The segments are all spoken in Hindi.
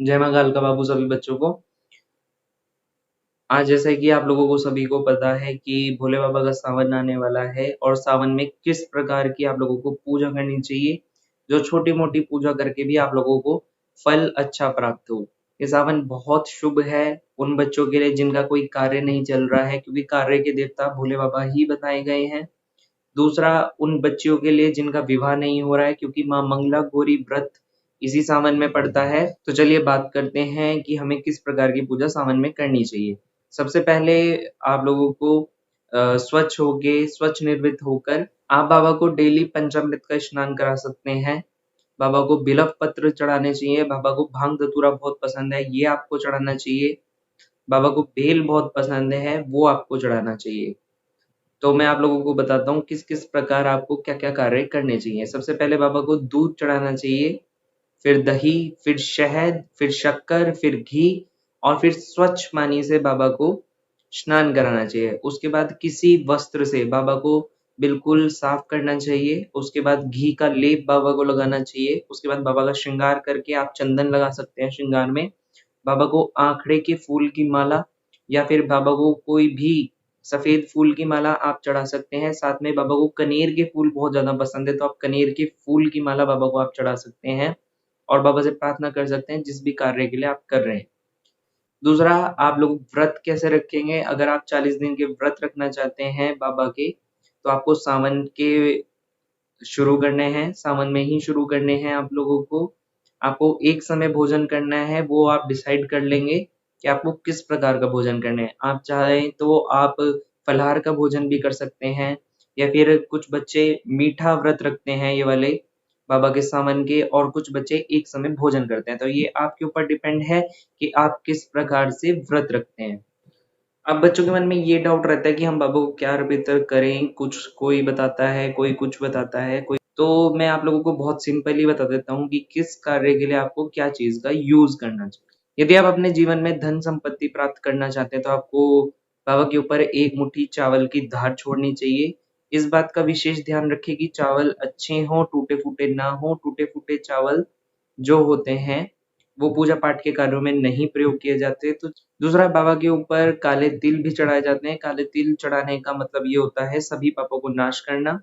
जय माँ कालका बाबू सभी बच्चों को। आज जैसे कि आप लोगों को सभी को पता है कि भोले बाबा का सावन आने वाला है और सावन में किस प्रकार की आप लोगों को पूजा करनी चाहिए, जो छोटी मोटी पूजा करके भी आप लोगों को फल अच्छा प्राप्त हो। ये सावन बहुत शुभ है उन बच्चों के लिए जिनका कोई कार्य नहीं चल रहा है, क्योंकि कार्य के देवता भोले बाबा ही बताए गए हैं। दूसरा, उन बच्चियों के लिए जिनका विवाह नहीं हो रहा है, क्योंकि माँ मंगला गौरी व्रत इसी सावन में पड़ता है। तो चलिए बात करते हैं कि हमें किस प्रकार की पूजा सावन में करनी चाहिए। सबसे पहले आप लोगों को स्वच्छ होके, स्वच्छ निर्मित होकर आप बाबा को डेली पंचामृत का स्नान करा सकते हैं। बाबा को बिल्व पत्र चढ़ाने चाहिए। बाबा को भांग धतूरा बहुत पसंद है, ये आपको चढ़ाना चाहिए। बाबा को बेल बहुत पसंद है, वो आपको चढ़ाना चाहिए। तो मैं आप लोगों को बताता हूँ किस किस प्रकार आपको क्या क्या कार्य करने चाहिए। सबसे पहले बाबा को दूध चढ़ाना चाहिए, फिर दही, फिर शहद, फिर शक्कर, फिर घी और फिर स्वच्छ पानी से बाबा को स्नान कराना चाहिए। उसके बाद किसी वस्त्र से बाबा को बिल्कुल साफ करना चाहिए। उसके बाद घी का लेप बाबा को लगाना चाहिए। उसके बाद बाबा का श्रृंगार करके आप चंदन लगा सकते हैं श्रृंगार में। बाबा को आंकड़े के फूल की माला या फिर बाबा को कोई भी सफेद फूल की माला आप चढ़ा सकते हैं। साथ में बाबा को कनेर के फूल बहुत ज्यादा पसंद है, तो आप कनेर के फूल की माला बाबा को आप चढ़ा सकते हैं और बाबा से प्रार्थना कर सकते हैं जिस भी कार्य के लिए आप कर रहे हैं। दूसरा, आप लोग व्रत कैसे रखेंगे। अगर आप 40 दिन के व्रत रखना चाहते हैं बाबा के, तो आपको सावन के शुरू करने हैं, सावन में ही शुरू करने हैं आप लोगों को। आपको एक समय भोजन करना है, वो आप डिसाइड कर लेंगे कि आपको किस प्रकार का भोजन करना है। आप चाहें तो आप फलाहार का भोजन भी कर सकते हैं, या फिर कुछ बच्चे मीठा व्रत रखते हैं ये वाले बाबा के सावन के, और कुछ बच्चे एक समय भोजन करते हैं। तो ये आपके ऊपर डिपेंड है कि आप किस प्रकार से व्रत रखते हैं। अब बच्चों के मन में ये डाउट रहता है कि हम बाबा को क्या अर्पित करें, कुछ कोई बताता है, कोई कुछ बताता है, कोई। तो मैं आप लोगों को बहुत सिंपली बता देता हूँ कि किस कार्य के लिए आपको क्या चीज का यूज करना चाहिए। यदि आप अपने जीवन में धन संपत्ति प्राप्त करना चाहते हैं, तो आपको बाबा के ऊपर एक मुट्ठी चावल की धार छोड़नी चाहिए। इस बात का विशेष ध्यान रखें कि चावल अच्छे हों, टूटे फूटे ना हो। टूटे फूटे चावल जो होते हैं वो पूजा पाठ के कार्यों में नहीं प्रयोग किए जाते। तो दूसरा, बाबा के ऊपर काले तिल भी चढ़ाए जाते हैं। काले तिल चढ़ाने का मतलब ये होता है सभी पापों को नाश करना।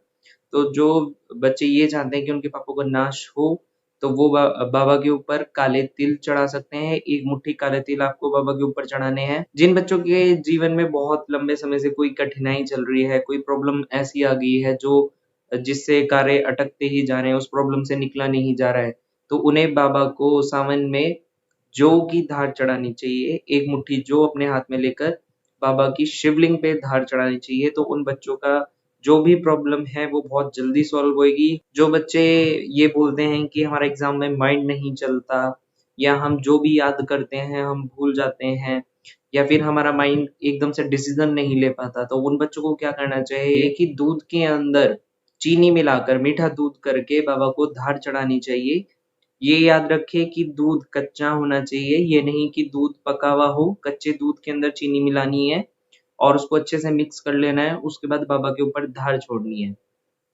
तो जो बच्चे ये चाहते हैं कि उनके पापों का नाश हो, तो वो बाबा के ऊपर काले तिल चढ़ा सकते हैं। एक मुट्ठी काले तिल आपको बाबा के ऊपर चढ़ाने हैं। जिन बच्चों के जीवन में बहुत लंबे समय से कोई कठिनाई चल रही है, कोई प्रॉब्लम ऐसी आ गई है जो जिससे कार्य अटकते ही जा रहे हैं, उस प्रॉब्लम से निकला नहीं जा रहा है, तो उन्हें बाबा को सावन में जौ की धार चढ़ानी चाहिए। एक मुट्ठी जौ अपने हाथ में लेकर बाबा की शिवलिंग पे धार चढ़ानी चाहिए। तो उन बच्चों का जो भी प्रॉब्लम है वो बहुत जल्दी सॉल्व होएगी। जो बच्चे ये बोलते हैं कि हमारा एग्जाम में माइंड नहीं चलता, या हम जो भी याद करते हैं हम भूल जाते हैं, या फिर हमारा माइंड एकदम से डिसीजन नहीं ले पाता, तो उन बच्चों को क्या करना चाहिए कि दूध के अंदर चीनी मिलाकर, मीठा दूध करके बाबा को धार चढ़ानी चाहिए। ये याद रखे कि दूध कच्चा होना चाहिए, ये नहीं कि दूध पका हुआ हो। कच्चे दूध के अंदर चीनी मिलानी है और उसको अच्छे से मिक्स कर लेना है। उसके बाद बाबा के ऊपर धार छोड़नी है।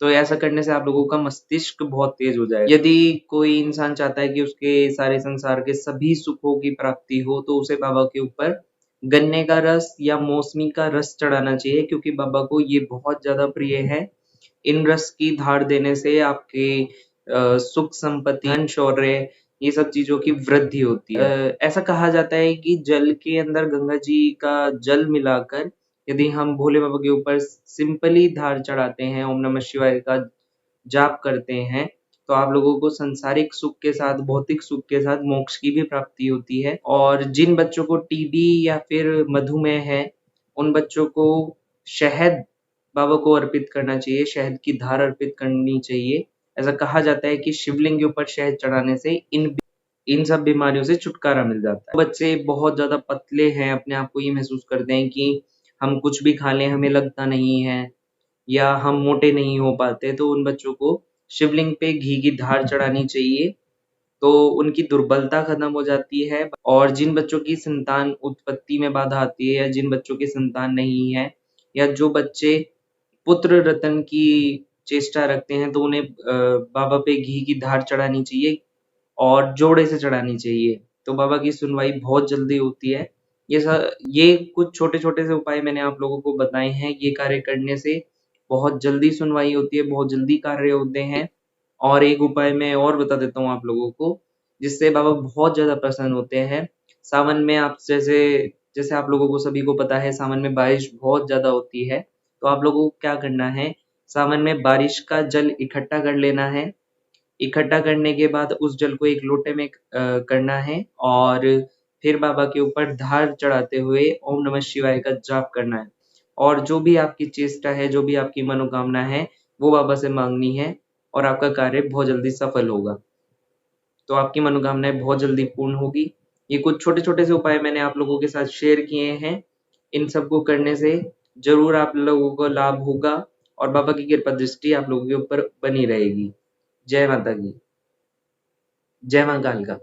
तो ऐसा करने से आप लोगों का मस्तिष्क बहुत तेज हो जाएगा। यदि कोई इंसान चाहता है कि उसके सारे संसार के सभी सुखों की प्राप्ति हो, तो उसे बाबा के ऊपर गन्ने का रस या मौसमी का रस चढ़ाना चाहिए, क्योंकि बाबा को ये बहुत ज्यादा प्रिय है। इन रस की धार देने से आपके सुख संपत्ति, धन शौर्य, ये सब चीजों की वृद्धि होती है। ऐसा कहा जाता है कि जल के अंदर गंगा जी का जल मिलाकर यदि हम भोले बाबा के ऊपर सिंपली धार चढ़ाते हैं, ओम नमः शिवाय का जाप करते हैं, तो आप लोगों को सांसारिक सुख के साथ, भौतिक सुख के साथ मोक्ष की भी प्राप्ति होती है। और जिन बच्चों को टीबी या फिर मधुमेह है, उन बच्चों को शहद बाबा को अर्पित करना चाहिए, शहद की धार अर्पित करनी चाहिए। ऐसा कहा जाता है कि शिवलिंग के ऊपर शहद चढ़ाने से इन सब बीमारियों से छुटकारा मिल जाता है। बच्चे बहुत ज्यादा पतले हैं, अपने आप को ये महसूस करते हैं कि हम कुछ भी खा लें हमें लगता नहीं है, या हम मोटे नहीं हो पाते, तो उन बच्चों को शिवलिंग पे घी की धार चढ़ानी चाहिए, तो उनकी दुर्बलता खत्म हो जाती है। और जिन बच्चों की संतान उत्पत्ति में बाधा आती है, या जिन बच्चों की संतान नहीं है, या जो बच्चे पुत्र रतन की चेष्टा रखते हैं, तो उन्हें बाबा पे घी की धार चढ़ानी चाहिए और जोड़े से चढ़ानी चाहिए। तो बाबा की सुनवाई बहुत जल्दी होती है। ये कुछ छोटे-छोटे से उपाय मैंने आप लोगों को बताए हैं, ये कार्य करने से बहुत जल्दी सुनवाई होती है, बहुत जल्दी कार्य होते हैं। और एक उपाय मैं और बता देता हूँ आप लोगों को, जिससे बाबा बहुत ज़्यादा प्रसन्न होते हैं। सावन में आप जैसे जैसे आप लोगों को सभी को पता है सावन में बारिश बहुत ज़्यादा होती है, तो आप लोगों को क्या करना है, सावन में बारिश का जल इकट्ठा कर लेना है। इकट्ठा करने के बाद उस जल को एक लोटे में करना है और फिर बाबा के ऊपर धार चढ़ाते हुए ओम नमः शिवाय का जाप करना है। और जो भी आपकी चेष्टा है, जो भी आपकी मनोकामना है, वो बाबा से माँगनी है और आपका कार्य बहुत जल्दी सफल होगा। तो आपकी मनोकामनाएँ बहुत जल्दी पूर्ण होगी। ये कुछ छोटे-छोटे से उपाय मैंने आप लोगों के साथ शेयर किए हैं। इन सबको करने से ज़रूर आप लोगों को लाभ होगा और बाबा की कृपा दृष्टि आप लोगों के ऊपर बनी रहेगी। जय माता की। जय माँ कालिका।